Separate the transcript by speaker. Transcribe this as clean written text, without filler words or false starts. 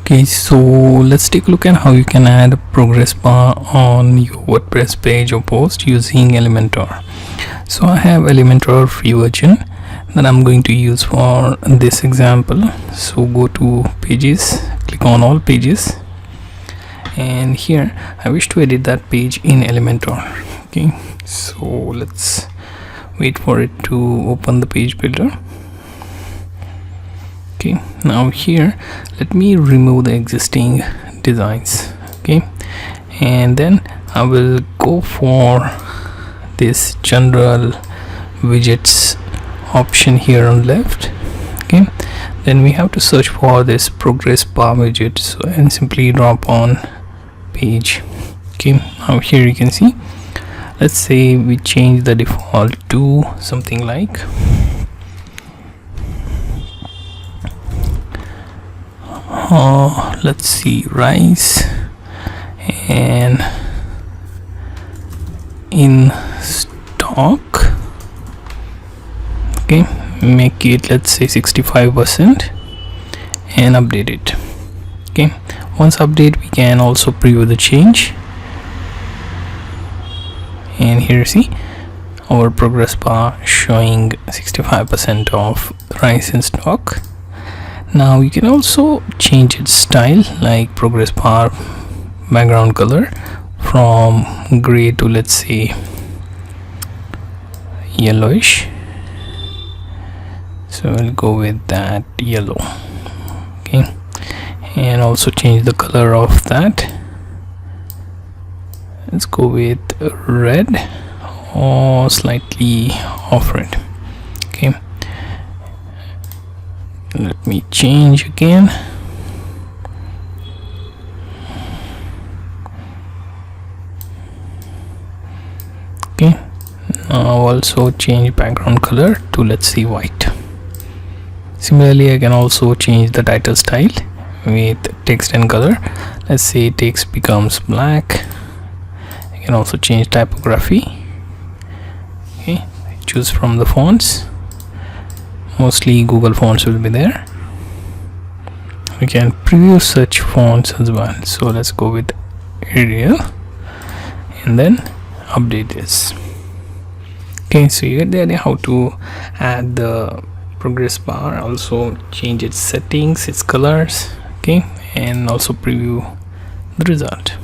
Speaker 1: Okay, so let's take a look at how you can add a progress bar on your WordPress page or post using Elementor. So I have Elementor free version that I'm going to use for this example. So go to pages, click on all pages, and here I wish to edit that page in Elementor. Okay, so let's wait for it to open the page builder. Okay, now here let me remove the existing designs. Okay, and then I will go for this general widgets option here on left. Okay, then we have to search for this progress bar widget, so, and simply drop on page. Okay, now here you can see, let's say we change the default to something like let's see, rice and in stock. Okay, make it, let's say, 65% and update it. Okay, once update, we can also preview the change, and here you see our progress bar showing 65% of rice in stock. Now you can also change its style, like progress bar background color from gray to, let's say, yellowish. So we'll go with that yellow. Okay, and also change the color of that. Let's go with red or slightly off red. Okay, let me change again. Okay, now also change background color to, let's see, white. Similarly, I can also change the title style with text and color. Let's say text becomes black. I can also change typography. Okay, choose from the fonts. Mostly Google fonts will be there. We can preview such fonts as well, so let's go with Arial and then update this. Okay, so you get the idea how to add the progress bar, also change its settings, its colors. Okay, and also preview the result.